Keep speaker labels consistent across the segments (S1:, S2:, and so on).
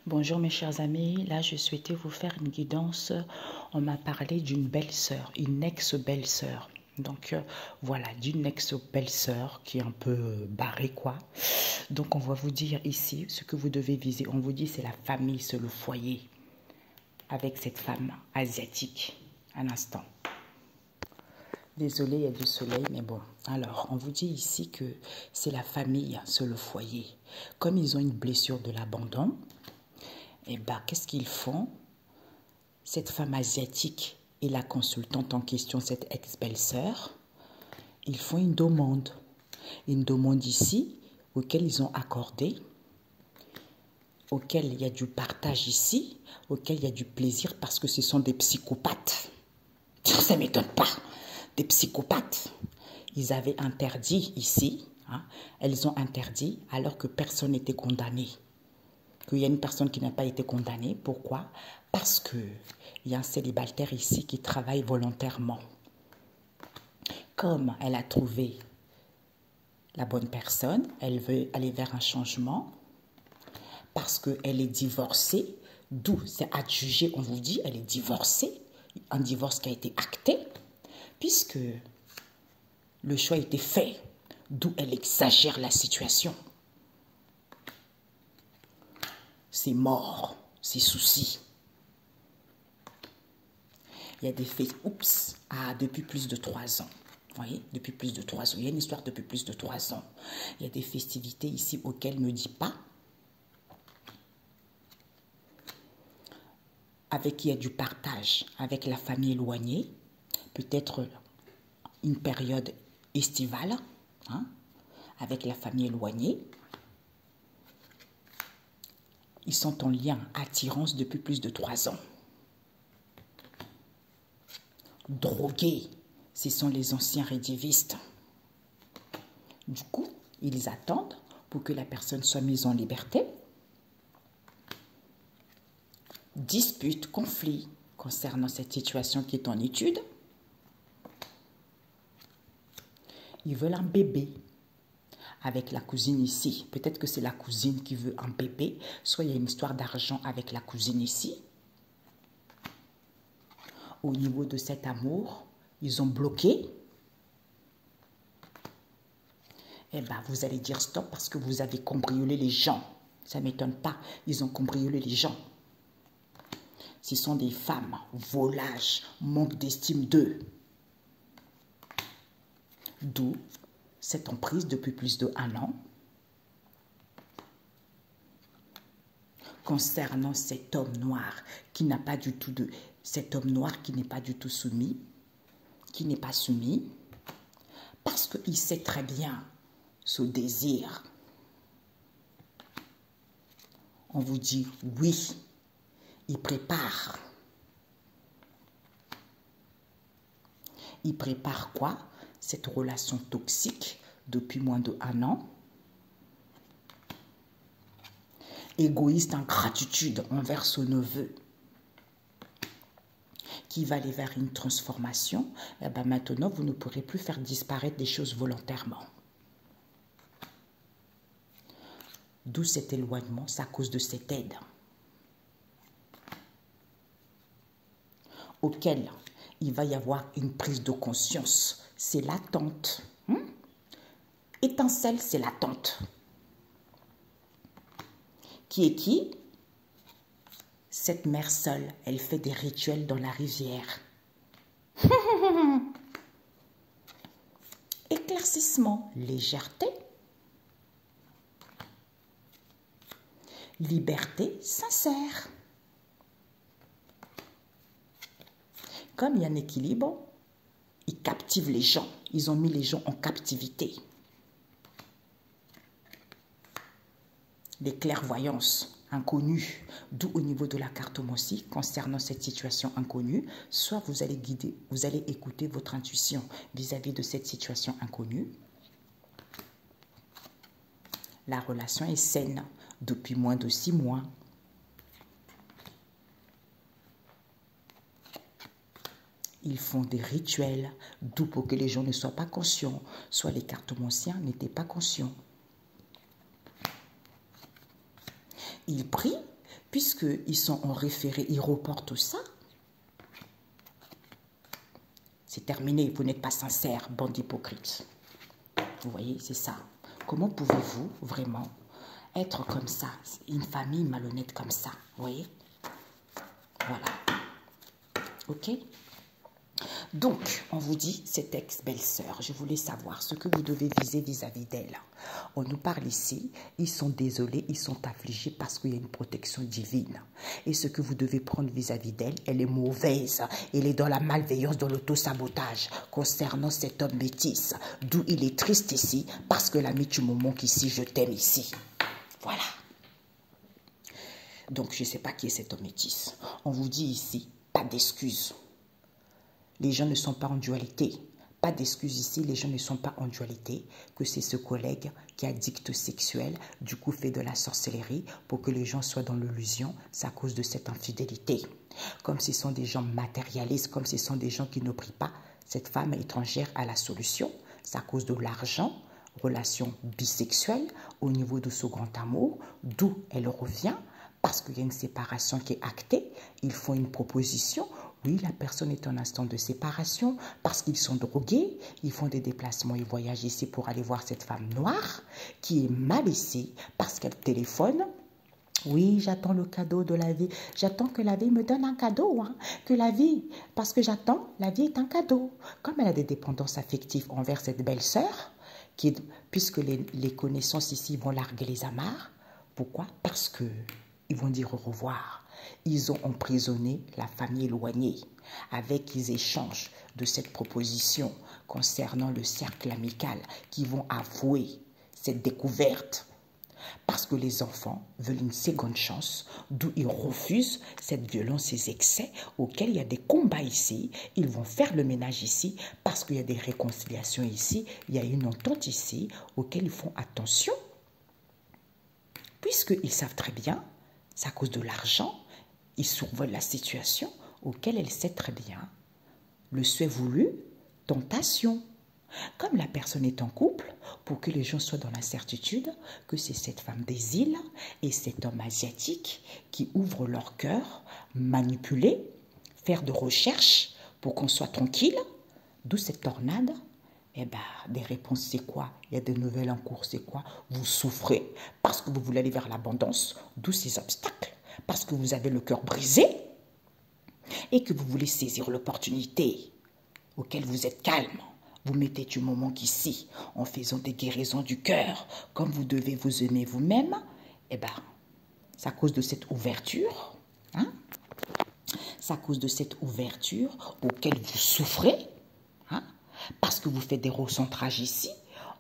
S1: Bonjour mes chers amis, là je souhaitais vous faire une guidance. On m'a parlé d'une belle-sœur, une ex-belle-sœur. Donc voilà, d'une ex-belle-sœur qui est un peu barrée quoi. Donc on va vous dire ici ce que vous devez viser. On vous dit c'est la famille, c'est le foyer avec cette femme asiatique. Un instant. Désolée, il y a du soleil, mais bon. Alors, on vous dit ici que c'est la famille, c'est le foyer. Comme ils ont une blessure de l'abandon, eh bien, qu'est-ce qu'ils font? Cette femme asiatique et la consultante en question, cette ex-belle-sœur, ils font une demande. Une demande ici, auquel ils ont accordé, auquel il y a du partage ici, auquel il y a du plaisir, parce que ce sont des psychopathes. Ça ne m'étonne pas. Des psychopathes. Ils avaient interdit ici, elles ont interdit alors que personne n'était condamné. Qu'il y a une personne qui n'a pas été condamnée. Pourquoi? Parce qu'il y a un célibataire ici qui travaille volontairement. Comme elle a trouvé la bonne personne, elle veut aller vers un changement parce qu'elle est divorcée, d'où c'est adjugé, on vous dit, elle est divorcée, un divorce qui a été acté, puisque le choix a été fait, d'où elle exagère la situation. C'est mort, c'est souci. Il y a des faits, depuis plus de 3 ans. Vous voyez, depuis plus de 3 ans. Il y a une histoire depuis plus de 3 ans. Il y a des festivités ici auxquelles ne dit pas. Avec qui il y a du partage, avec la famille éloignée. Peut-être une période estivale, avec la famille éloignée. Ils sont en lien, attirance depuis plus de 3 ans. Drogués, ce sont les anciens rédivistes. Du coup, ils attendent pour que la personne soit mise en liberté. Dispute, conflit concernant cette situation qui est en étude. Ils veulent un bébé avec la cousine ici. Peut-être que c'est la cousine qui veut un bébé. Soit il y a une histoire d'argent avec la cousine ici. Au niveau de cet amour, ils ont bloqué. Eh bien, vous allez dire stop parce que vous avez cambriolé les gens. Ça ne m'étonne pas. Ils ont cambriolé les gens. Ce sont des femmes, volages, manque d'estime d'eux. D'où cette emprise depuis plus d'1 an. Concernant cet homme noir qui n'a pas du tout de... Cet homme noir qui n'est pas du tout soumis, qui n'est pas soumis, parce qu'il sait très bien ce désir. On vous dit oui, il prépare. Il prépare quoi? Cette relation toxique depuis moins d'1 an. Égoïste, ingratitude envers son neveu qui va aller vers une transformation. Et bien maintenant, vous ne pourrez plus faire disparaître des choses volontairement. D'où cet éloignement, c'est à cause de cette aide auquel il va y avoir une prise de conscience. C'est l'attente. Étincelle, c'est l'attente. Qui est qui? Cette mère seule, elle fait des rituels dans la rivière. Éclaircissement, légèreté. Liberté sincère. Comme il y a un équilibre, ils captivent les gens. Ils ont mis les gens en captivité. Les clairvoyances inconnues, d'où au niveau de la cartomancie, concernant cette situation inconnue, soit vous allez guider, vous allez écouter votre intuition vis-à-vis de cette situation inconnue. La relation est saine depuis moins de 6 mois. Ils font des rituels, d'où pour que les gens ne soient pas conscients, soit les cartomanciens n'étaient pas conscients. Ils prient Puisqu'ils sont en référé, ils reportent tout ça. C'est terminé, vous n'êtes pas sincère, bande d'hypocrites. Vous voyez, c'est ça. Comment pouvez-vous vraiment être comme ça, une famille malhonnête comme ça, vous voyez? Voilà. Ok? Donc, on vous dit, cette ex-belle-sœur, je voulais savoir ce que vous devez viser vis-à-vis d'elle. On nous parle ici, ils sont désolés, ils sont affligés parce qu'il y a une protection divine. Et ce que vous devez prendre vis-à-vis d'elle, elle est mauvaise. Elle est dans la malveillance, dans l'autosabotage concernant cet homme métis. D'où il est triste ici, parce que l'ami, tu me manques ici, je t'aime ici. Voilà. Donc, je ne sais pas qui est cet homme métis. On vous dit ici, pas d'excuses. Les gens ne sont pas en dualité. Pas d'excuses ici, les gens ne sont pas en dualité, que c'est ce collègue qui est addict sexuel, du coup fait de la sorcellerie pour que les gens soient dans l'illusion, c'est à cause de cette infidélité. Comme ce sont des gens matérialistes, comme ce sont des gens qui ne prient pas, cette femme étrangère a la solution, c'est à cause de l'argent, relation bisexuelle au niveau de ce grand amour, d'où elle revient, parce qu'il y a une séparation qui est actée, ils font une proposition. Oui, la personne est en instant de séparation parce qu'ils sont drogués, ils font des déplacements, ils voyagent ici pour aller voir cette femme noire qui est mal ici parce qu'elle téléphone. Oui, j'attends le cadeau de la vie. J'attends que la vie me donne un cadeau. Hein. Que la vie, parce que j'attends, la vie est un cadeau. Comme elle a des dépendances affectives envers cette belle-sœur, puisque les connaissances ici vont larguer les amarres. Pourquoi? Parce que ils vont dire au revoir. Ils ont emprisonné la famille éloignée. Avec ils échangent de cette proposition concernant le cercle amical qui vont avouer cette découverte. Parce que les enfants veulent une seconde chance, d'où ils refusent cette violence, ces excès auxquels il y a des combats ici. Ils vont faire le ménage ici parce qu'il y a des réconciliations ici. Il y a une entente ici auxquelles ils font attention. Puisqu'ils savent très bien, c'est à cause de l'argent, ils survolent la situation auquel elle sait très bien. Le souhait voulu, tentation. Comme la personne est en couple, pour que les gens soient dans l'incertitude que c'est cette femme des îles et cet homme asiatique qui ouvrent leur cœur, manipuler, faire de recherches pour qu'on soit tranquille, d'où cette tornade. Eh bien, des réponses, c'est quoi? Il y a des nouvelles en cours, c'est quoi? Vous souffrez parce que vous voulez aller vers l'abondance, d'où ces obstacles, parce que vous avez le cœur brisé et que vous voulez saisir l'opportunité auquel vous êtes calme. Vous mettez du moment qu'ici, en faisant des guérisons du cœur, comme vous devez vous aimer vous-même, eh bien, c'est à cause de cette ouverture, hein? C'est à cause de cette ouverture auquel vous souffrez, hein? Parce que vous faites des recentrages ici,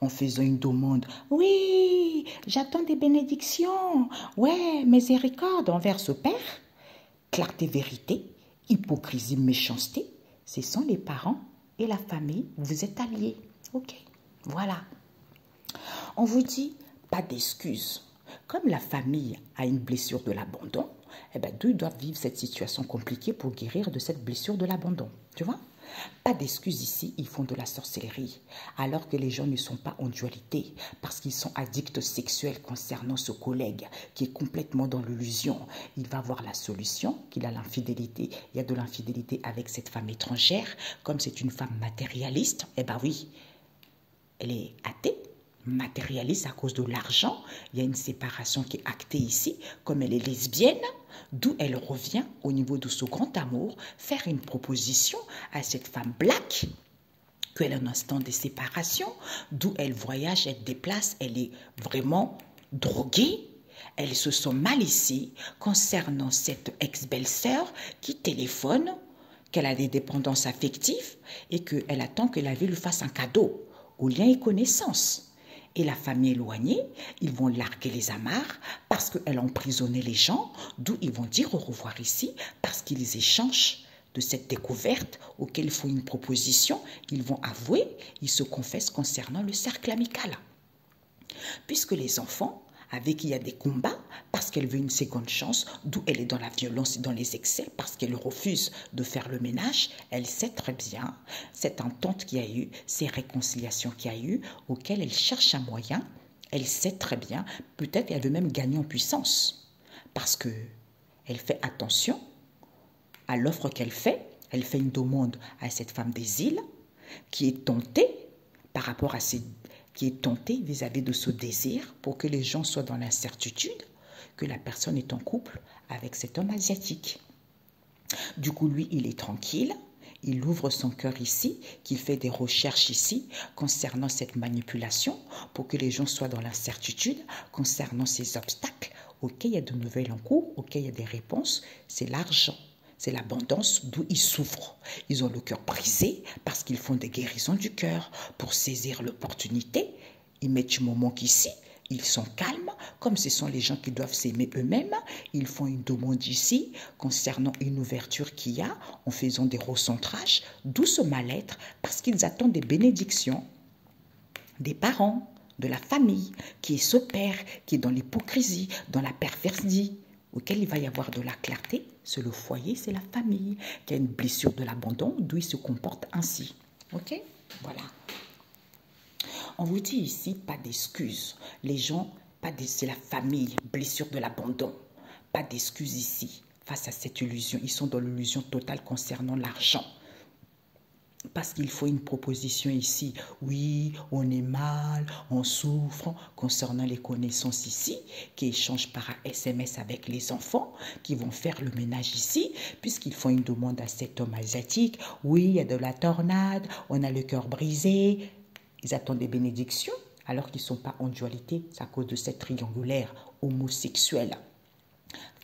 S1: en faisant une demande. Oui, j'attends des bénédictions. Ouais, miséricorde envers ce Père. Clarté, vérité, hypocrisie, méchanceté, ce sont les parents et la famille, vous êtes alliés. Ok, voilà. On vous dit, pas d'excuses. Comme la famille a une blessure de l'abandon, eh bien, d'où ils doivent vivre cette situation compliquée pour guérir de cette blessure de l'abandon. Tu vois? Pas d'excuses ici, ils font de la sorcellerie, alors que les gens ne sont pas en dualité, parce qu'ils sont addicts sexuels concernant ce collègue qui est complètement dans l'illusion. Il va voir la solution, qu'il a l'infidélité. Il y a de l'infidélité avec cette femme étrangère, comme c'est une femme matérialiste, eh bien oui, elle est athée, matérialiste à cause de l'argent. Il y a une séparation qui est actée ici, comme elle est lesbienne, d'où elle revient au niveau de ce grand amour, faire une proposition à cette femme black, qu'elle a un instant de séparation, d'où elle voyage, elle déplace, elle est vraiment droguée. Elle se sent mal ici concernant cette ex-belle-sœur qui téléphone, qu'elle a des dépendances affectives et qu'elle attend que la vie lui fasse un cadeau aux liens et connaissances. Et la famille éloignée, ils vont larguer les amarres parce qu'elle a emprisonné les gens, d'où ils vont dire au revoir ici, parce qu'ils échangent de cette découverte auquel il faut une proposition, ils vont avouer, ils se confessent concernant le cercle amical. Puisque les enfants, avec qui il y a des combats, parce qu'elle veut une seconde chance, d'où elle est dans la violence et dans les excès, parce qu'elle refuse de faire le ménage, elle sait très bien cette entente qu'il y a eu, ces réconciliations qu'il y a eu, auxquelles elle cherche un moyen, elle sait très bien, peut-être elle veut même gagner en puissance, parce que elle fait attention à l'offre qu'elle fait. Elle fait une demande à cette femme des îles qui est tentée par rapport à qui est tentée vis-à-vis de ce désir pour que les gens soient dans l'incertitude que la personne est en couple avec cet homme asiatique. Du coup, lui, il est tranquille. Il ouvre son cœur ici, qu'il fait des recherches ici concernant cette manipulation pour que les gens soient dans l'incertitude concernant ces obstacles. Ok, il y a de nouvelles en cours, ok, il y a des réponses, c'est l'argent. C'est l'abondance d'où ils souffrent. Ils ont le cœur brisé parce qu'ils font des guérisons du cœur pour saisir l'opportunité. Ils mettent du moment qu'ici, ils sont calmes, comme ce sont les gens qui doivent s'aimer eux-mêmes. Ils font une demande ici concernant une ouverture qu'il y a en faisant des recentrages, d'où ce mal-être, parce qu'ils attendent des bénédictions des parents, de la famille, qui est ce père, qui est dans l'hypocrisie, dans la perversie, auquel il va y avoir de la clarté. C'est le foyer, c'est la famille, qui a une blessure de l'abandon, d'où il se comporte ainsi. Ok? Voilà. On vous dit ici, pas d'excuses. Les gens, c'est la famille, blessure de l'abandon. Pas d'excuses ici, face à cette illusion. Ils sont dans l'illusion totale concernant l'argent. Parce qu'il faut une proposition ici. Oui, on est mal, on souffre concernant les connaissances ici, qui échangent par SMS avec les enfants, qui vont faire le ménage ici, puisqu'ils font une demande à cet homme asiatique. Oui, il y a de la tornade, on a le cœur brisé. Ils attendent des bénédictions, alors qu'ils ne sont pas en dualité. C'est à cause de cette triangulaire homosexuelle.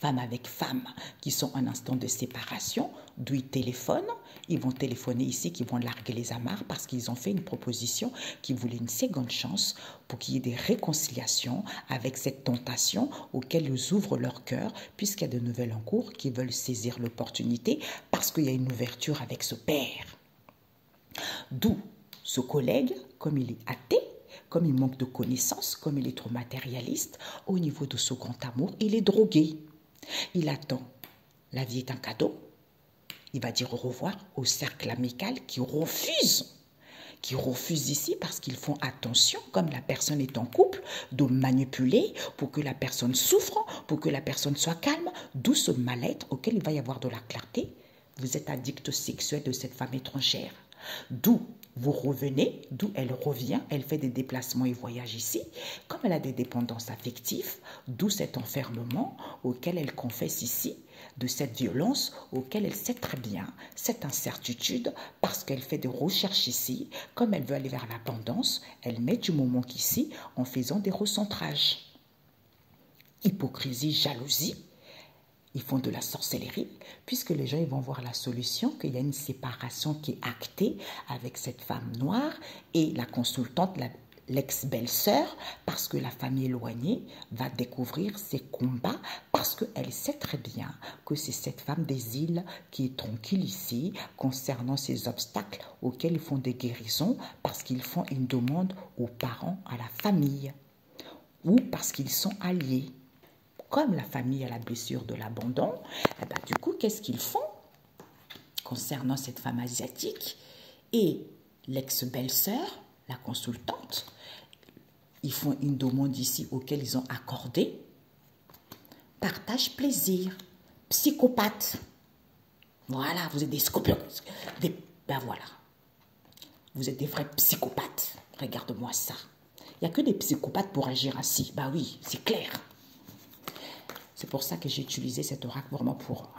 S1: Femmes avec femmes qui sont en instant de séparation, d'où ils téléphonent. Ils vont téléphoner ici, qui vont larguer les amarres parce qu'ils ont fait une proposition qui voulait une seconde chance pour qu'il y ait des réconciliations avec cette tentation auquel ils ouvrent leur cœur puisqu'il y a de nouvelles en cours qui veulent saisir l'opportunité parce qu'il y a une ouverture avec ce père. D'où ce collègue, comme il est athée, comme il manque de connaissances, comme il est trop matérialiste, au niveau de ce grand amour, il est drogué. Il attend. La vie est un cadeau. Il va dire au revoir au cercle amical qui refuse ici parce qu'ils font attention, comme la personne est en couple, de manipuler pour que la personne souffre, pour que la personne soit calme, d'où ce mal-être auquel il va y avoir de la clarté. Vous êtes addict sexuel de cette femme étrangère. D'où vous revenez, d'où elle revient, elle fait des déplacements et voyages ici. Comme elle a des dépendances affectives, d'où cet enfermement auquel elle confesse ici, de cette violence auquel elle sait très bien, cette incertitude, parce qu'elle fait des recherches ici, comme elle veut aller vers l'abondance, elle met du moment qu'ici en faisant des recentrages. Hypocrisie, jalousie. Ils font de la sorcellerie, puisque les gens ils vont voir la solution, qu'il y a une séparation qui est actée avec cette femme noire et la consultante, l'ex-belle-sœur, parce que la famille éloignée va découvrir ses combats, parce qu'elle sait très bien que c'est cette femme des îles qui est tranquille ici, concernant ces obstacles auxquels ils font des guérisons, parce qu'ils font une demande aux parents, à la famille, ou parce qu'ils sont alliés. Comme la famille a la blessure de l'abandon, eh ben, du coup, qu'est-ce qu'ils font concernant cette femme asiatique et l'ex-belle-sœur, la consultante? Ils font une demande ici auquel ils ont accordé. Partage plaisir. Psychopathe. Voilà, vous êtes des scopios. Ben voilà. Vous êtes des vrais psychopathes. Regarde-moi ça. Il n'y a que des psychopathes pour agir ainsi. Ben oui, c'est clair. C'est pour ça que j'ai utilisé cet oracle vraiment pour.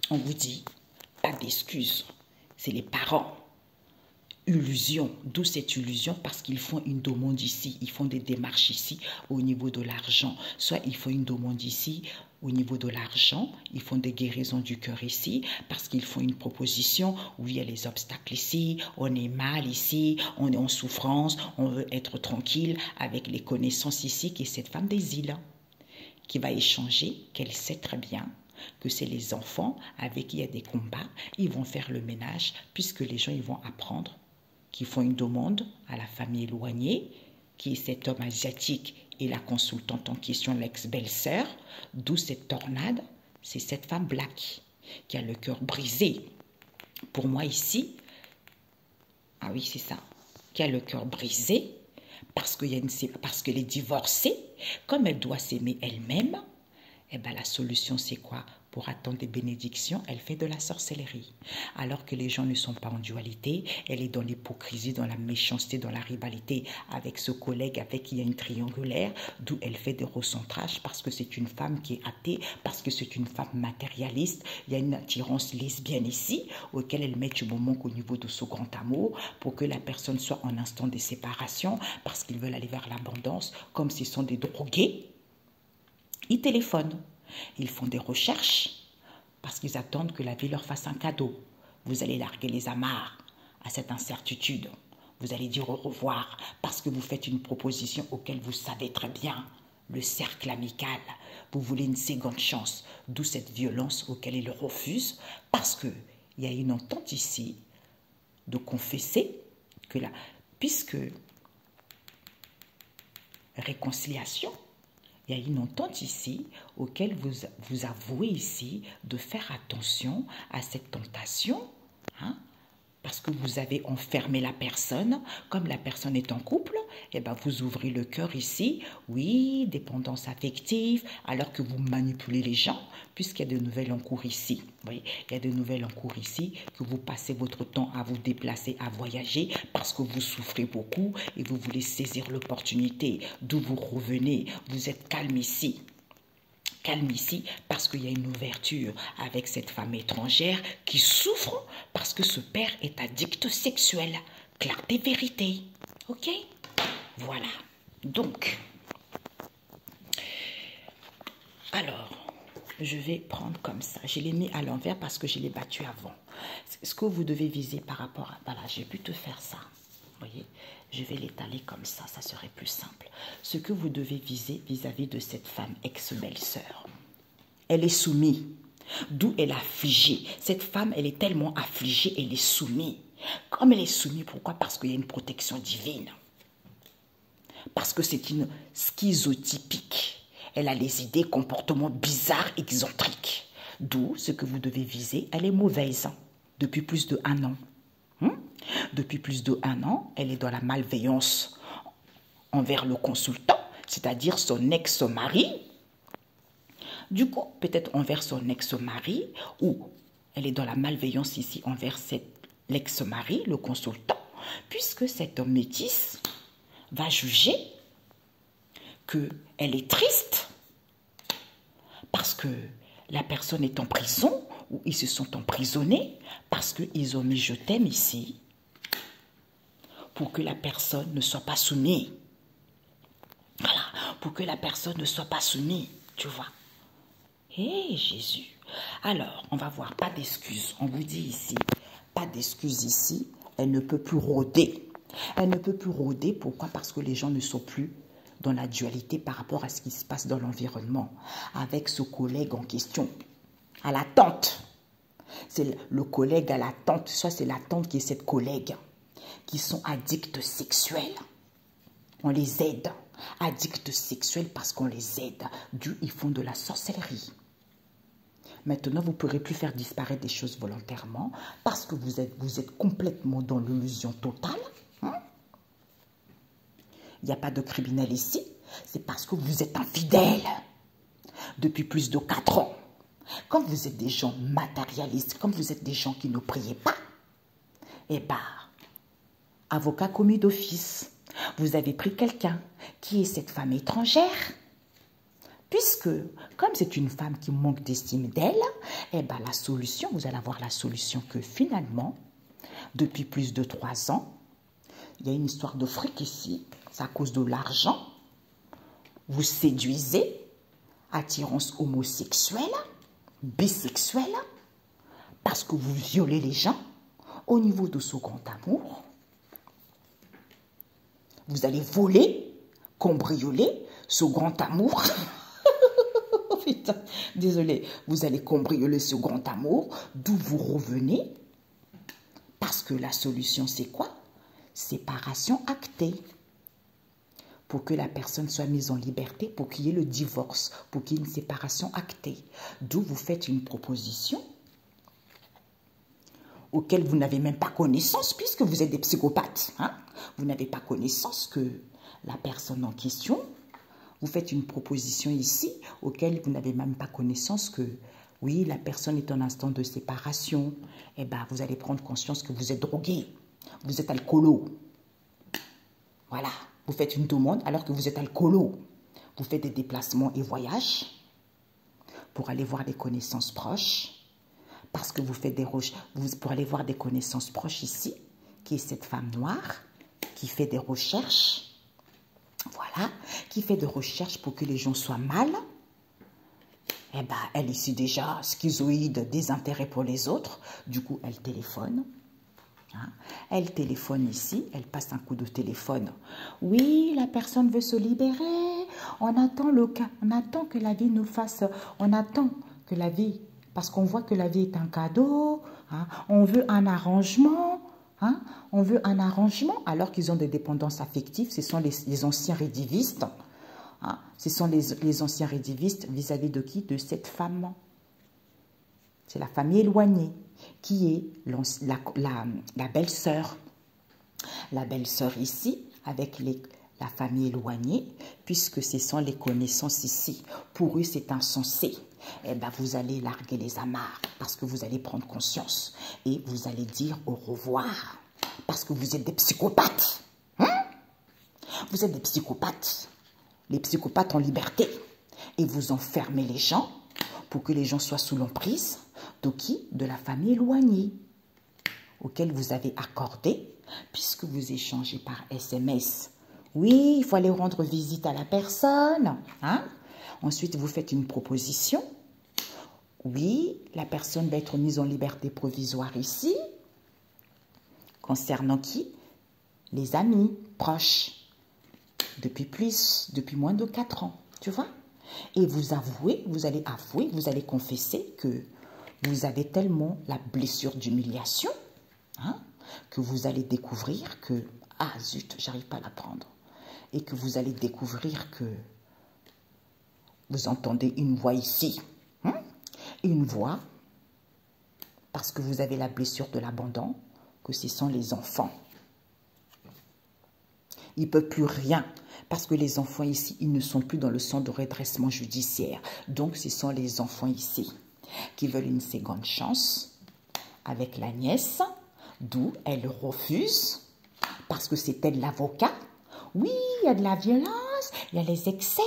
S1: On vous dit, pas d'excuses. C'est les parents. Illusion. D'où cette illusion? Parce qu'ils font une demande ici. Ils font des démarches ici au niveau de l'argent. Soit ils font une demande ici au niveau de l'argent. Ils font des guérisons du cœur ici. Parce qu'ils font une proposition où il y a les obstacles ici. On est mal ici. On est en souffrance. On veut être tranquille avec les connaissances ici qui est cette femme des îles. Qui va échanger, qu'elle sait très bien que c'est les enfants avec qui il y a des combats, ils vont faire le ménage puisque les gens ils vont apprendre qu'ils font une demande à la famille éloignée, qui est cet homme asiatique et la consultante en question, l'ex-belle-sœur, d'où cette tornade, c'est cette femme black qui a le cœur brisé. Pour moi ici, ah oui c'est ça, qui a le cœur brisé, parce qu'elle est divorcée, comme elle doit s'aimer elle-même, Eh bien, la solution, c'est quoi? Pour attendre des bénédictions, elle fait de la sorcellerie. Alors que les gens ne sont pas en dualité, elle est dans l'hypocrisie, dans la méchanceté, dans la rivalité avec ce collègue avec qui il y a une triangulaire, d'où elle fait des recentrages parce que c'est une femme qui est athée, parce que c'est une femme matérialiste. Il y a une attirance lesbienne ici, auquel elle met du moment qu'au niveau de ce grand amour, pour que la personne soit en instant de séparation, parce qu'ils veulent aller vers l'abondance, comme ce sont des drogués. Ils téléphonent, ils font des recherches parce qu'ils attendent que la vie leur fasse un cadeau. Vous allez larguer les amarres à cette incertitude. Vous allez dire au revoir parce que vous faites une proposition auquel vous savez très bien le cercle amical. Vous voulez une seconde chance, d'où cette violence auquel ils refusent parce qu'il y a une entente ici de confesser que là, puisque réconciliation, il y a une entente ici auquel vous avouez ici de faire attention à cette tentation, hein, parce que vous avez enfermé la personne. Comme la personne est en couple, eh ben vous ouvrez le cœur ici, oui, dépendance affective, alors que vous manipulez les gens, puisqu'il y a de nouvelles en cours ici. Vous voyez, il y a de nouvelles en cours ici, que vous passez votre temps à vous déplacer, à voyager, parce que vous souffrez beaucoup et vous voulez saisir l'opportunité, d'où vous revenez, vous êtes calme ici. Calme ici parce qu'il y a une ouverture avec cette femme étrangère qui souffre parce que ce père est addict sexuel. Clarté, vérité. Ok? Voilà. Donc, alors, je vais prendre comme ça. Je l'ai mis à l'envers parce que je l'ai battu avant. Ce que vous devez viser par rapport à... Voilà, j'ai pu te faire ça. Vous voyez, je vais l'étaler comme ça serait plus simple. Ce que vous devez viser vis-à-vis de cette femme ex-belle-sœur. Elle est soumise, d'où elle est affligée. Cette femme, elle est tellement affligée, elle est soumise. Comme elle est soumise, pourquoi? Parce qu'il y a une protection divine. Parce que c'est une schizotypique. Elle a les idées, comportements bizarres, excentriques. D'où ce que vous devez viser, elle est mauvaise depuis plus de 1 an. Depuis plus de 1 an, elle est dans la malveillance envers le consultant, c'est-à-dire son ex-mari. Du coup, peut-être envers son ex-mari, ou elle est dans la malveillance ici envers l'ex-mari, le consultant, puisque cet homme métis va juger qu'elle est triste parce que la personne est en prison ou ils se sont emprisonnés parce qu'ils ont mis je t'aime ici pour que la personne ne soit pas soumise. Voilà, pour que la personne ne soit pas soumise, tu vois. Hé, Jésus. Alors, on va voir, pas d'excuses. On vous dit ici, pas d'excuses ici. Elle ne peut plus rôder. Elle ne peut plus rôder. Pourquoi? Parce que les gens ne sont plus dans la dualité par rapport à ce qui se passe dans l'environnement. Avec ce collègue en question, à la tante. C'est le collègue à la tante. Soit c'est la tante qui est cette collègue. Qui sont addicts sexuels. On les aide. Addicts sexuels parce qu'on les aide. Ils font de la sorcellerie. Maintenant, vous ne pourrez plus faire disparaître des choses volontairement parce que vous êtes complètement dans l'illusion totale. Il n'y a pas de criminel ici. C'est parce que vous êtes infidèles depuis plus de 4 ans. Quand vous êtes des gens matérialistes, comme vous êtes des gens qui ne priez pas, eh bien, avocat commis d'office, vous avez pris quelqu'un qui est cette femme étrangère. Puisque, comme c'est une femme qui manque d'estime d'elle, eh bien la solution, vous allez avoir la solution que finalement, depuis plus de 3 ans, il y a une histoire de fric ici, c'est à cause de l'argent, vous séduisez, attirance homosexuelle, bisexuelle, parce que vous violez les gens au niveau de ce grand amour. Vous allez voler, cambrioler ce grand amour. Putain, désolé, vous allez cambrioler ce grand amour, d'où vous revenez, parce que la solution c'est quoi? Séparation actée. Pour que la personne soit mise en liberté, pour qu'il y ait le divorce, pour qu'il y ait une séparation actée. D'où vous faites une proposition auquel vous n'avez même pas connaissance, puisque vous êtes des psychopathes. Hein? Vous n'avez pas connaissance que la personne en question, Vous faites une proposition ici auquel vous n'avez même pas connaissance que, oui, la personne est en instant de séparation. Eh bien, vous allez prendre conscience que vous êtes drogué, vous êtes alcoolo. Voilà, vous faites une demande alors que vous êtes alcoolo. Vous faites des déplacements et voyages pour aller voir des connaissances proches. Parce que vous faites des recherches, pour aller voir des connaissances proches ici, qui est cette femme noire, qui fait des recherches, voilà, qui fait des recherches pour que les gens soient mal. Eh bien, elle ici déjà, schizoïde, désintérêt pour les autres, du coup, elle téléphone. Hein? Elle téléphone ici, elle passe un coup de téléphone. Oui, la personne veut se libérer, on attend que la vie nous fasse, on attend que la vie... Parce qu'on voit que la vie est un cadeau, hein, on veut un arrangement, hein, on veut un arrangement, alors qu'ils ont des dépendances affectives, ce sont les anciens rédivistes, hein, ce sont les anciens rédivistes vis-à-vis de qui? De cette femme. C'est la famille éloignée, qui est la belle-sœur. La belle-sœur ici, avec la famille éloignée, puisque ce sont les connaissances ici. Pour eux, c'est insensé. Eh bien, vous allez larguer les amarres parce que vous allez prendre conscience et vous allez dire au revoir parce que vous êtes des psychopathes. Hein? Vous êtes des psychopathes. Les psychopathes en liberté. Et vous enfermez les gens pour que les gens soient sous l'emprise de qui? De la famille éloignée auquel vous avez accordé puisque vous échangez par SMS. Oui, il faut aller rendre visite à la personne. Hein? Ensuite, vous faites une proposition. Oui, la personne va être mise en liberté provisoire ici. Concernant qui? Les amis proches. Depuis moins de 4 ans. Tu vois? Et vous allez confesser que vous avez tellement la blessure d'humiliation, hein, que vous allez découvrir que, ah zut, j'arrive pas à la prendre. Et que vous allez découvrir que vous entendez une voix ici. Hein? Une voix, parce que vous avez la blessure de l'abandon, que ce sont les enfants. Ils ne peuvent plus rien, parce que les enfants ici, ils ne sont plus dans le centre de redressement judiciaire. Donc, ce sont les enfants ici qui veulent une seconde chance avec la nièce, d'où elle refuse, parce que c'est elle l'avocat. Oui, il y a de la violence, il y a les excès,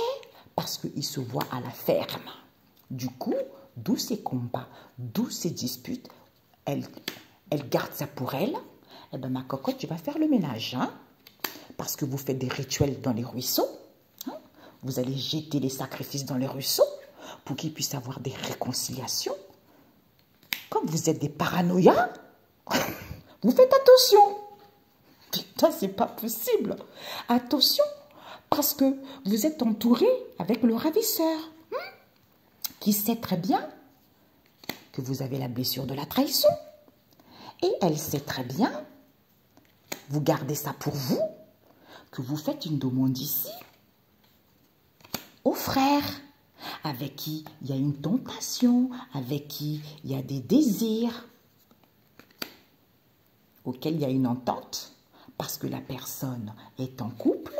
S1: parce qu'il se voit à la ferme. Du coup, d'où ces combats, d'où ces disputes, elle garde ça pour elle. Eh bien, ma cocotte, tu vas faire le ménage, hein? Parce que vous faites des rituels dans les ruisseaux. Hein? Vous allez jeter les sacrifices dans les ruisseaux pour qu'ils puissent avoir des réconciliations. Comme vous êtes des paranoïas, vous faites attention. Putain, c'est pas possible. Attention, parce que vous êtes entouré avec le ravisseur, qui sait très bien que vous avez la blessure de la trahison. Et elle sait très bien, vous gardez ça pour vous, que vous faites une demande ici aux frères, avec qui il y a une tentation, avec qui il y a des désirs, auxquels il y a une entente, parce que la personne est en couple.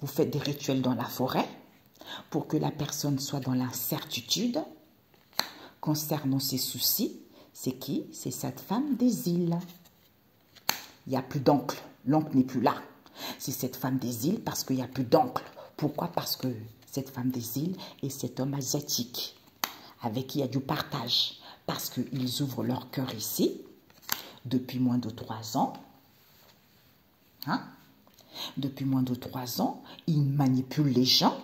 S1: Vous faites des rituels dans la forêt pour que la personne soit dans l'incertitude concernant ses soucis. C'est qui? C'est cette femme des îles. Il n'y a plus d'oncle. L'oncle n'est plus là. C'est cette femme des îles parce qu'il n'y a plus d'oncle. Pourquoi? Parce que cette femme des îles est cet homme asiatique avec qui il y a du partage. Parce qu'ils ouvrent leur cœur ici depuis moins de 3 ans. Hein? Depuis moins de 3 ans, ils manipulent les gens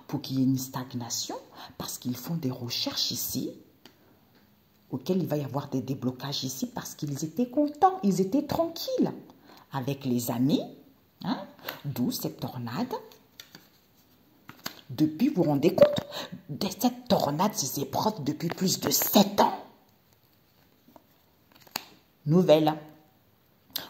S1: pour qu'il y ait une stagnation parce qu'ils font des recherches ici auxquelles il va y avoir des déblocages ici parce qu'ils étaient contents, ils étaient tranquilles avec les amis, hein? D'où cette tornade. Depuis, vous vous rendez compte de cette tornade, ces épreuves depuis plus de 7 ans. Nouvelle.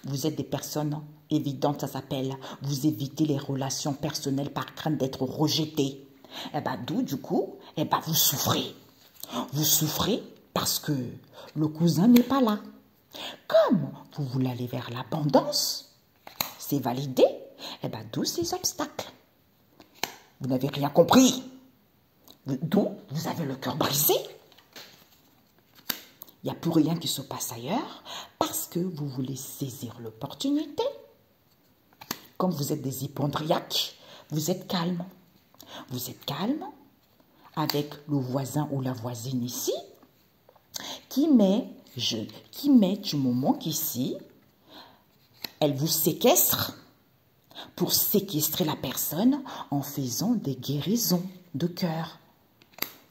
S1: Vous êtes des personnes évidentes, ça s'appelle. Vous évitez les relations personnelles par crainte d'être rejeté. Eh bien, d'où, du coup, eh ben, vous souffrez. Vous souffrez parce que le cousin n'est pas là. Comme vous voulez aller vers l'abondance, c'est validé. Eh bien, d'où ces obstacles? Vous n'avez rien compris. D'où vous avez le cœur brisé. Il n'y a plus rien qui se passe ailleurs parce que vous voulez saisir l'opportunité. Comme vous êtes des hypondriaques, vous êtes calme. Vous êtes calme avec le voisin ou la voisine ici qui met du moment qu'ici, elle vous séquestre pour séquestrer la personne en faisant des guérisons de cœur.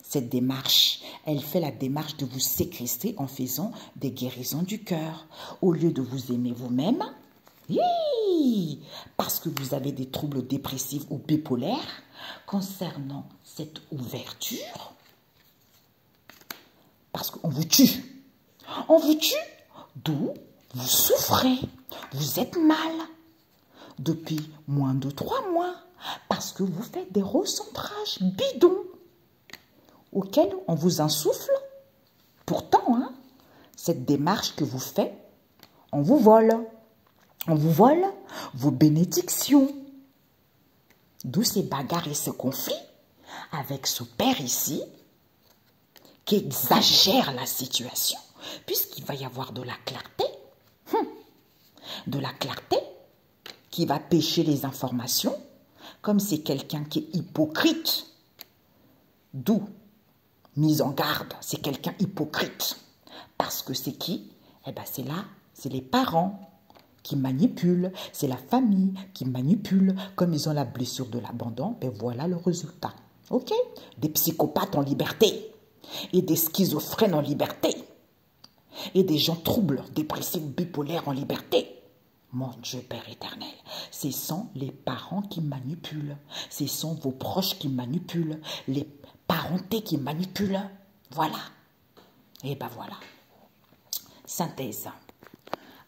S1: Cette démarche, elle fait la démarche de vous séquestrer en faisant des guérisons du cœur. Au lieu de vous aimer vous-même, oui, parce que vous avez des troubles dépressifs ou bipolaires, concernant cette ouverture, parce qu'on vous tue. On vous tue, d'où vous souffrez, vous êtes mal depuis moins de 3 mois, parce que vous faites des recentrages bidons auxquels on vous insouffle. Pourtant, hein, cette démarche que vous faites, on vous vole. On vous vole vos bénédictions. D'où ces bagarres et ce conflit avec ce père ici qui exagère la situation, puisqu'il va y avoir de la clarté. De la clarté qui va pêcher les informations, comme c'est quelqu'un qui est hypocrite. D'où mise en garde, c'est quelqu'un hypocrite. Parce que c'est qui? Eh bien, c'est là, c'est les parents qui manipulent, c'est la famille qui manipule. Comme ils ont la blessure de l'abandon, ben voilà le résultat. Ok? Des psychopathes en liberté, et des schizophrènes en liberté, et des gens troubles, dépressifs, bipolaires en liberté. Mon Dieu, Père éternel, ce sont les parents qui manipulent, ce sont vos proches qui manipulent, les parentés qui manipulent. Voilà. Et ben voilà. Synthèse.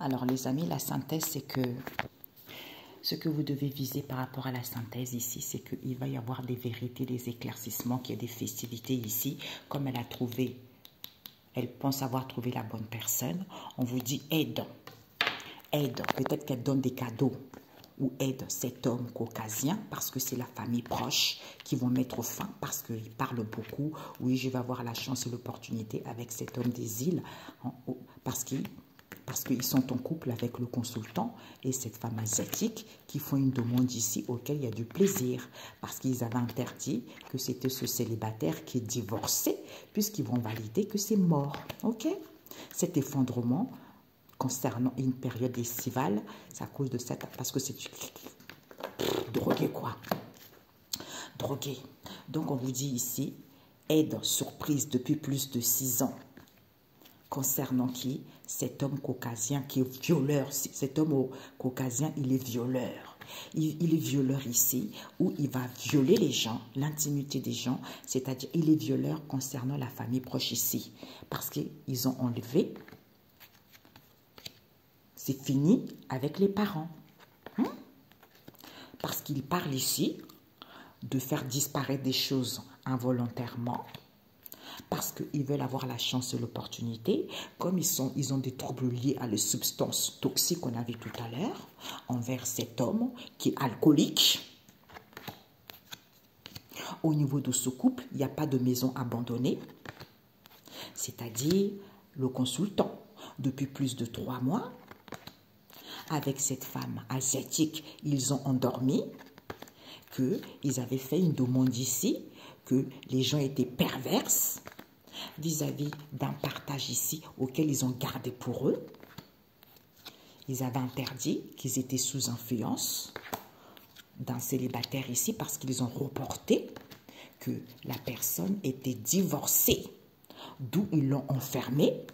S1: Alors les amis, la synthèse, c'est que ce que vous devez viser par rapport à la synthèse ici, c'est qu'il va y avoir des vérités, des éclaircissements, qu'il y a des festivités ici, comme elle a trouvé, elle pense avoir trouvé la bonne personne. On vous dit aide. Aide, peut-être qu'elle donne des cadeaux ou aide cet homme caucasien parce que c'est la famille proche qui vont mettre fin parce qu'il parle beaucoup. Oui, je vais avoir la chance et l'opportunité avec cet homme des îles parce qu'ils sont en couple avec le consultant et cette femme asiatique qui font une demande ici auquel il y a du plaisir parce qu'ils avaient interdit que c'était ce célibataire qui est divorcé puisqu'ils vont valider que c'est mort. Ok? Cet effondrement concernant une période estivale, c'est à cause de cette... Parce que c'est... Drogué quoi. Drogué. Donc on vous dit ici, aide surprise depuis plus de 6 ans. Concernant qui? Cet homme caucasien qui est violeur. Cet homme caucasien, il est violeur. Il est violeur ici, où il va violer les gens, l'intimité des gens, c'est-à-dire il est violeur concernant la famille proche ici. Parce qu'ils ont enlevé... C'est fini avec les parents. Parce qu'il parle ici de faire disparaître des choses involontairement. Parce qu'ils veulent avoir la chance et l'opportunité. Comme ils ont des troubles liés à les substances toxiques qu'on a vu tout à l'heure. Envers cet homme qui est alcoolique. Au niveau de ce couple, il n'y a pas de maison abandonnée. C'est-à-dire le consultant, depuis plus de 3 mois, avec cette femme asiatique, ils ont endormi, qu'ils avaient fait une demande ici, que les gens étaient perverses vis-à-vis d'un partage ici auquel ils ont gardé pour eux. Ils avaient interdit qu'ils étaient sous influence d'un célibataire ici parce qu'ils ont reporté que la personne était divorcée, d'où ils l'ont enfermé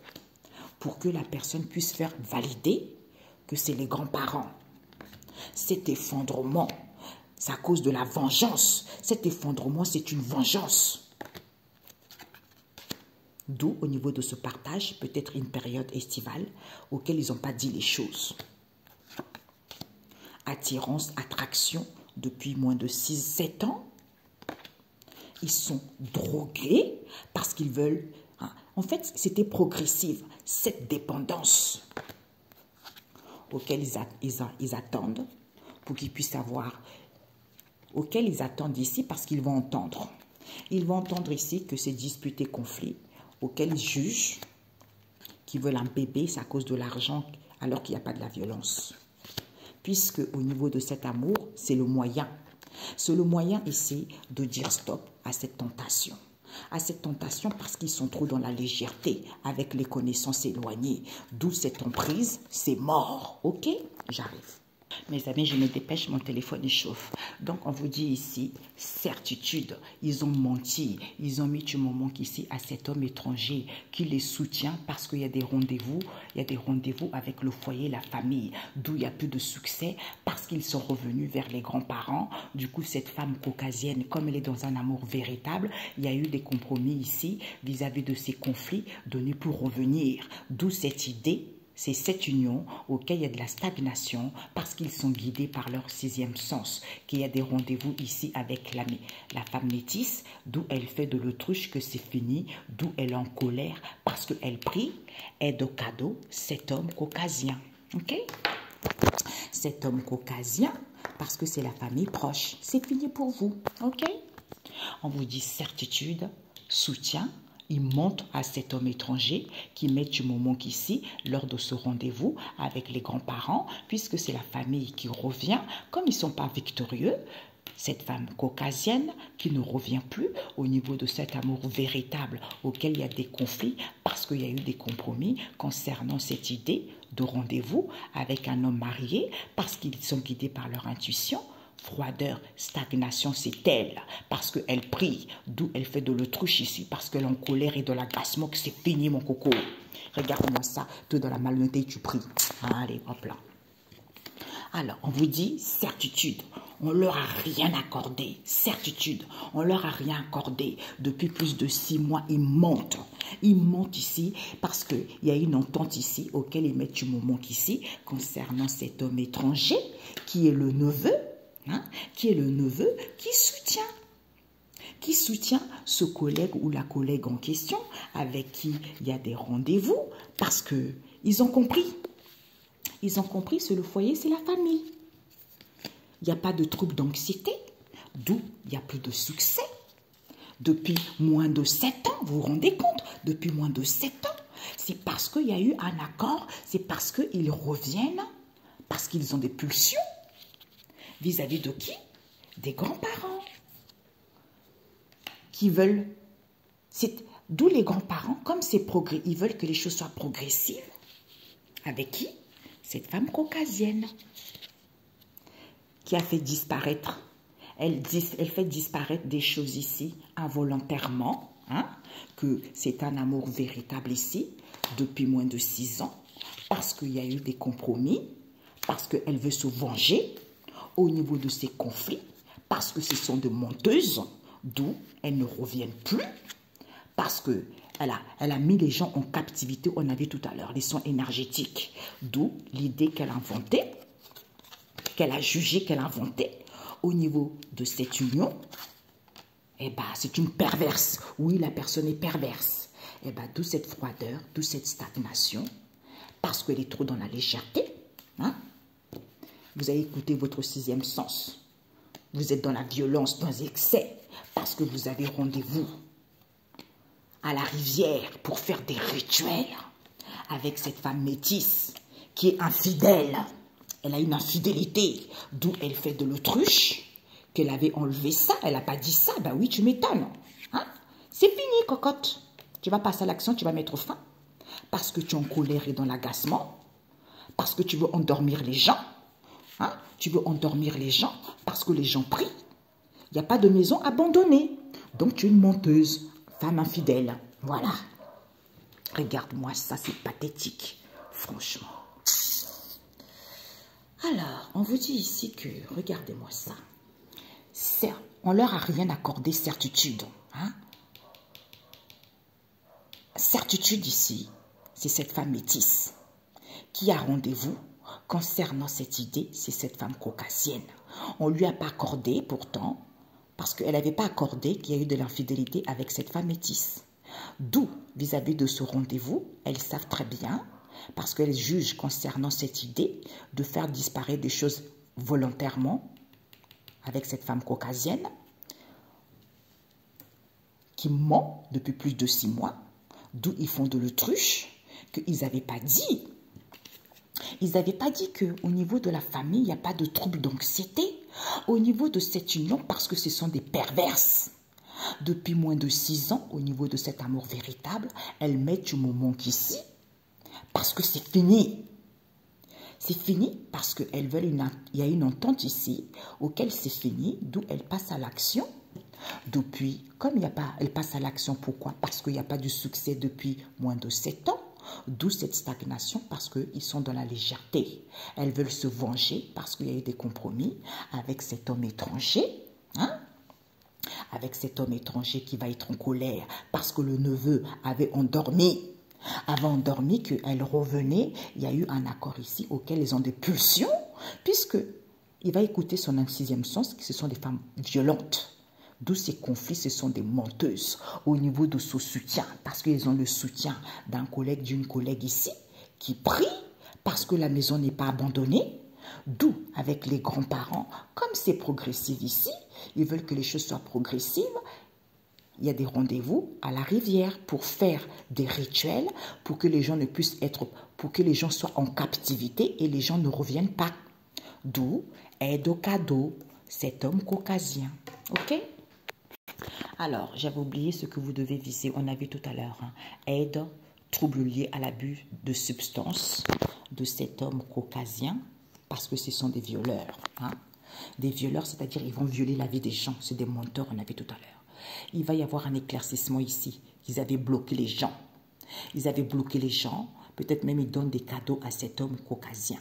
S1: pour que la personne puisse faire valider que c'est les grands-parents. Cet effondrement, c'est à cause de la vengeance. Cet effondrement, c'est une vengeance. D'où, au niveau de ce partage, peut-être une période estivale auquel ils n'ont pas dit les choses. Attirance, attraction, depuis moins de 6-7 ans. Ils sont drogués parce qu'ils veulent... En fait, c'était progressif, cette dépendance auquel ils attendent pour qu'ils puissent savoir auquel ils attendent ici parce qu'ils vont entendre. Ils vont entendre ici que c'est disputé conflit auquel ils jugent qu'ils veulent un bébé, c'est à cause de l'argent alors qu'il n'y a pas de la violence. Puisque au niveau de cet amour, c'est le moyen. C'est le moyen ici de dire stop à cette tentation. À cette tentation parce qu'ils sont trop dans la légèreté, avec les connaissances éloignées. D'où cette emprise, c'est mort. Ok? J'arrive. Mes amis, je me dépêche, mon téléphone il chauffe. Donc, on vous dit ici, certitude, ils ont menti. Ils ont mis du moment ici à cet homme étranger qui les soutient parce qu'il y a des rendez-vous. Il y a des rendez-vous avec le foyer, la famille, d'où il y a plus de succès parce qu'ils sont revenus vers les grands-parents. Du coup, cette femme caucasienne, comme elle est dans un amour véritable, il y a eu des compromis ici vis-à-vis de ces conflits donnés pour revenir. D'où cette idée. C'est cette union auquel il y a de la stagnation parce qu'ils sont guidés par leur sixième sens, qu'il y a des rendez-vous ici avec la femme métisse, d'où elle fait de l'autruche que c'est fini, d'où elle est en colère parce qu'elle prie, aide au cadeau cet homme caucasien. Ok? Cet homme caucasien, parce que c'est la famille proche. C'est fini pour vous. Ok? On vous dit certitude, soutien. Il montre à cet homme étranger qui met du moment qu'ici, lors de ce rendez-vous avec les grands-parents, puisque c'est la famille qui revient, comme ils ne sont pas victorieux, cette femme caucasienne qui ne revient plus au niveau de cet amour véritable auquel il y a des conflits, parce qu'il y a eu des compromis concernant cette idée de rendez-vous avec un homme marié, parce qu'ils sont guidés par leur intuition. Froideur, stagnation, c'est elle, parce qu'elle prie, d'où elle fait de l'autruche ici, parce qu'elle est en colère et de l'agacement, que c'est fini mon coco. Regarde-moi ça, toi dans la malhonnêteté tu pries. Allez, hop là. Alors, on vous dit certitude, on leur a rien accordé, certitude, on leur a rien accordé. Depuis plus de 6 mois, ils mentent ici, parce qu'il y a une entente ici, auquel ils mettent du moment qu'ici, concernant cet homme étranger, qui est le neveu, qui est le neveu qui soutient ce collègue ou la collègue en question avec qui il y a des rendez-vous parce qu'ils ont compris. Ils ont compris, c'est le foyer, c'est la famille. Il n'y a pas de trouble d'anxiété, d'où il n'y a plus de succès. Depuis moins de 7 ans, vous vous rendez compte, depuis moins de 7 ans, c'est parce qu'il y a eu un accord, c'est parce qu'ils reviennent, parce qu'ils ont des pulsions. Vis-à-vis de qui? Des grands-parents. Qui veulent... D'où les grands-parents, comme c'est progrès, ils veulent que les choses soient progressives. Avec qui? Cette femme caucasienne. Qui a fait disparaître. Elle fait disparaître des choses ici, involontairement. Que c'est un amour véritable ici, depuis moins de 6 ans. Parce qu'il y a eu des compromis. Parce qu'elle veut se venger. Au niveau de ces conflits, parce que ce sont de menteuses, d'où elles ne reviennent plus, parce qu'elle a mis les gens en captivité, on a vu tout à l'heure, les soins énergétiques, d'où l'idée qu'elle a inventée, qu'elle a jugée, qu'elle a inventée, au niveau de cette union, eh ben, c'est une perverse. Oui, la personne est perverse. Eh ben, d'où cette froideur, d'où cette stagnation, parce qu'elle est trop dans la légèreté, Vous avez écouté votre sixième sens. Vous êtes dans la violence, dans l'excès, parce que vous avez rendez-vous à la rivière pour faire des rituels avec cette femme métisse qui est infidèle. Elle a une infidélité, d'où elle fait de l'autruche, qu'elle avait enlevé ça. Elle n'a pas dit ça. Ben oui, tu m'étonnes. C'est fini, cocotte. Tu vas passer à l'action, tu vas mettre fin. Parce que tu es en colère et dans l'agacement. Parce que tu veux endormir les gens. Tu veux endormir les gens parce que les gens prient. Il n'y a pas de maison abandonnée. Donc tu es une menteuse, femme infidèle. Voilà. Regarde-moi ça, c'est pathétique. Franchement. Alors, on vous dit ici que, regardez-moi ça. On leur a rien accordé certitude. Certitude ici, c'est cette femme métisse qui a rendez-vous. Concernant cette idée, c'est cette femme caucasienne. On ne lui a pas accordé pourtant, parce qu'elle n'avait pas accordé qu'il y a eu de l'infidélité avec cette femme métisse. D'où, vis-à-vis de ce rendez-vous, elles savent très bien, parce qu'elles jugent concernant cette idée de faire disparaître des choses volontairement avec cette femme caucasienne qui ment depuis plus de 6 mois, d'où ils font de l'autruche, qu'ils n'avaient pas dit. Ils n'avaient pas dit qu'au niveau de la famille, il n'y a pas de trouble d'anxiété. Au niveau de cette union, parce que ce sont des perverses. Depuis moins de 6 ans, au niveau de cet amour véritable, elles mettent du moment qu'ici, parce que c'est fini. C'est fini parce qu'elles veulent il y a une entente ici, auquel c'est fini, d'où elles passent à l'action. Depuis, comme il n'y a pas, elles passent à l'action, pourquoi? Parce qu'il n'y a pas de succès depuis moins de 7 ans. D'où cette stagnation, parce qu'ils sont dans la légèreté. Elles veulent se venger parce qu'il y a eu des compromis avec cet homme étranger. Hein? Avec cet homme étranger qui va être en colère parce que le neveu avait endormi. Avant endormi, qu'elle revenait, il y a eu un accord ici auquel ils ont des pulsions, puisque il va écouter son sixième sens, que ce sont des femmes violentes. D'où ces conflits, ce sont des menteuses au niveau de ce soutien, parce qu'ils ont le soutien d'un collègue, d'une collègue ici, qui prie parce que la maison n'est pas abandonnée. D'où, avec les grands-parents, comme c'est progressif ici, ils veulent que les choses soient progressives. Il y a des rendez-vous à la rivière pour faire des rituels, pour que les gens ne puissent être, pour que les gens soient en captivité et les gens ne reviennent pas. D'où aide au cadeau, cet homme caucasien. Ok? Alors, j'avais oublié ce que vous devez viser. On a vu tout à l'heure. Hein. Aide, trouble lié à l'abus de substances de cet homme caucasien, parce que ce sont des violeurs. Hein. Des violeurs, c'est-à-dire ils vont violer la vie des gens. C'est des menteurs, on a vu tout à l'heure. Il va y avoir un éclaircissement ici. Ils avaient bloqué les gens. Ils avaient bloqué les gens. Peut-être même ils donnent des cadeaux à cet homme caucasien.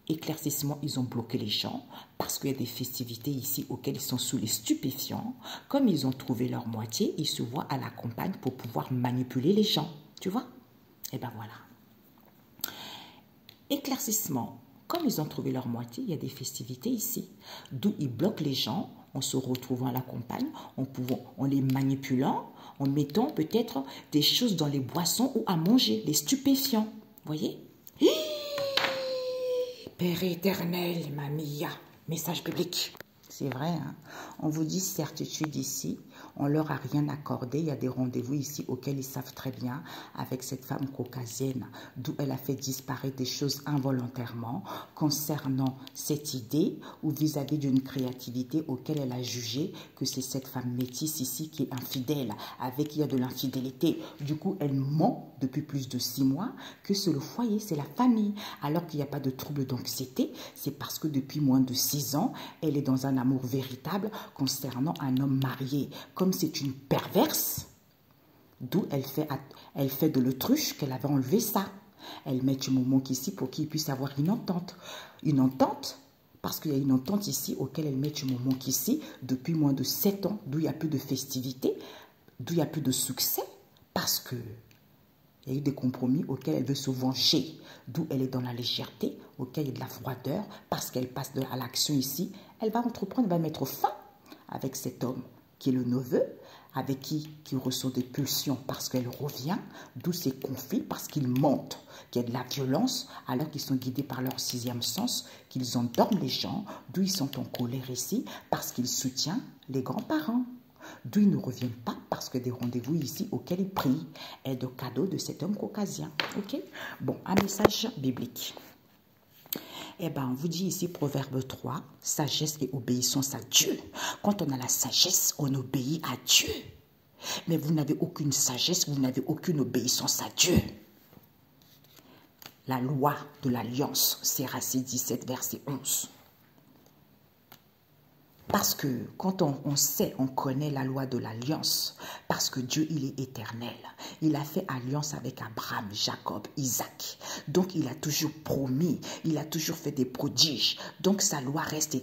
S1: Éclaircissement, ils ont bloqué les gens parce qu'il y a des festivités ici auxquelles ils sont sous les stupéfiants. Comme ils ont trouvé leur moitié, ils se voient à la campagne pour pouvoir manipuler les gens. Tu vois? Et ben voilà. Éclaircissement, comme ils ont trouvé leur moitié, il y a des festivités ici. D'où ils bloquent les gens en se retrouvant à la campagne, en les manipulant, en mettant peut-être des choses dans les boissons ou à manger, les stupéfiants. Vous voyez? Père éternel, mamia, message biblique. C'est vrai, hein? On vous dit certitude ici, on leur a rien accordé. Il y a des rendez-vous ici auxquels ils savent très bien avec cette femme caucasienne, d'où elle a fait disparaître des choses involontairement concernant cette idée ou vis-à-vis d'une créativité auquel elle a jugé que c'est cette femme métisse ici qui est infidèle, avec qui il y a de l'infidélité. Du coup, elle ment depuis plus de 6 mois que c'est le foyer, c'est la famille. Alors qu'il n'y a pas de trouble d'anxiété, c'est parce que depuis moins de 6 ans, elle est dans un amour véritable concernant un homme marié. Comme c'est une perverse, d'où elle fait de l'autruche qu'elle avait enlevé ça. Elle met du moment qu'ici pour qu'il puisse avoir une entente. Une entente, parce qu'il y a une entente ici auquel elle met du moment qu'ici depuis moins de 7 ans, d'où il n'y a plus de festivité, d'où il n'y a plus de succès, parce que il y a eu des compromis auxquels elle veut se venger, d'où elle est dans la légèreté, auquel il y a de la froideur, parce qu'elle passe à l'action ici. Elle va entreprendre, elle va mettre fin avec cet homme qui est le neveu, avec qui reçoit des pulsions parce qu'elle revient, d'où ces conflits, parce qu'ils mentent, qu'il y a de la violence, alors qu'ils sont guidés par leur sixième sens, qu'ils endorment les gens, d'où ils sont en colère ici, parce qu'ils soutiennent les grands-parents. D'où ils ne reviennent pas parce que des rendez-vous ici auxquels ils prient est de cadeau de cet homme caucasien. Ok? Bon, un message biblique. Eh bien, on vous dit ici, Proverbe 3, sagesse et obéissance à Dieu. Quand on a la sagesse, on obéit à Dieu. Mais vous n'avez aucune sagesse, vous n'avez aucune obéissance à Dieu. La loi de l'alliance, Sirachie 17, verset 11. Parce que quand on sait, on connaît la loi de l'alliance, parce que Dieu, il est éternel. Il a fait alliance avec Abraham, Jacob, Isaac. Donc, il a toujours promis, il a toujours fait des prodiges. Donc, sa loi reste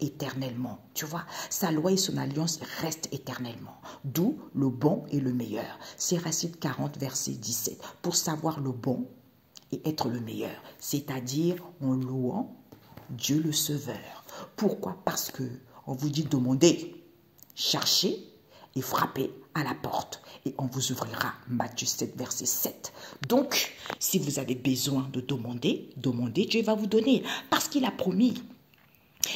S1: éternellement. Tu vois, sa loi et son alliance restent éternellement. D'où le bon et le meilleur. Sirachie 40, verset 17. Pour savoir le bon et être le meilleur, c'est-à-dire en louant Dieu le Sauveur. Pourquoi? Parce que on vous dit demander, chercher et frappez à la porte et on vous ouvrira. Matthieu 7, verset 7. Donc, si vous avez besoin de demander, Dieu va vous donner parce qu'il a promis.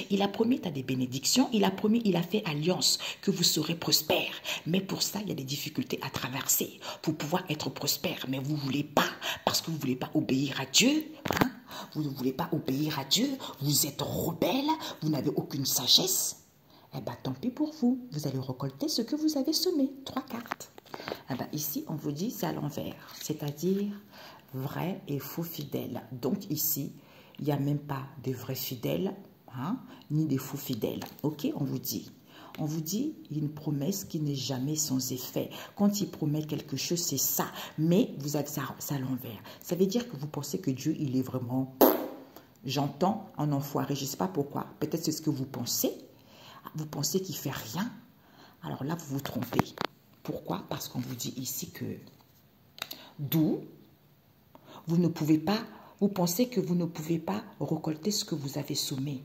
S1: Il a promis à des bénédictions, il a promis, il a fait alliance que vous serez prospères. Mais pour ça, il y a des difficultés à traverser pour pouvoir être prospère. Mais vous ne voulez pas, parce que vous ne voulez pas obéir à Dieu. Hein? Vous ne voulez pas obéir à Dieu, vous êtes rebelle, vous n'avez aucune sagesse. Eh bien, tant pis pour vous, vous allez récolter ce que vous avez semé. 3 cartes. Eh bien, ici, on vous dit c'est à l'envers, c'est-à-dire vrai et faux fidèles. Donc ici, il n'y a même pas de vrais fidèles, hein, ni des faux fidèles. Ok, on vous dit, une promesse qui n'est jamais sans effet. Quand il promet quelque chose, c'est ça. Mais vous avez ça à l'envers. Ça veut dire que vous pensez que Dieu, il est vraiment... J'entends un enfoiré, je ne sais pas pourquoi. Peut-être c'est ce que vous pensez. Vous pensez qu'il ne fait rien. Alors là, vous vous trompez. Pourquoi? Parce qu'on vous dit ici que... D'où vous ne pouvez pas... Vous pensez que vous ne pouvez pas récolter ce que vous avez semé.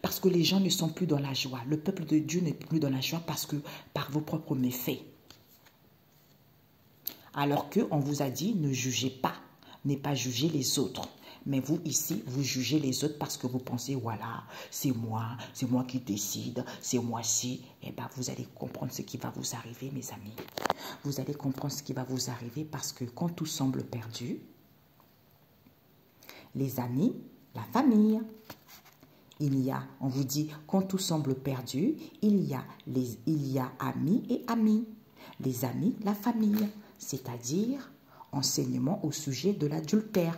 S1: Parce que les gens ne sont plus dans la joie. Le peuple de Dieu n'est plus dans la joie parce que par vos propres méfaits. Alors qu'on vous a dit, ne jugez pas, n'est pas juger les autres. Mais vous, ici, vous jugez les autres parce que vous pensez, voilà, c'est moi qui décide, c'est moi-ci. Eh bien, vous allez comprendre ce qui va vous arriver, mes amis. Vous allez comprendre ce qui va vous arriver parce que quand tout semble perdu, les amis, la famille, on vous dit, quand tout semble perdu, il y a amis et amis. Les amis, la famille, c'est-à-dire enseignement au sujet de l'adultère.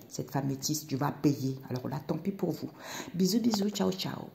S1: Cette femme métisse, tu vas payer. Alors là, tant pis pour vous. Bisous, bisous, ciao, ciao.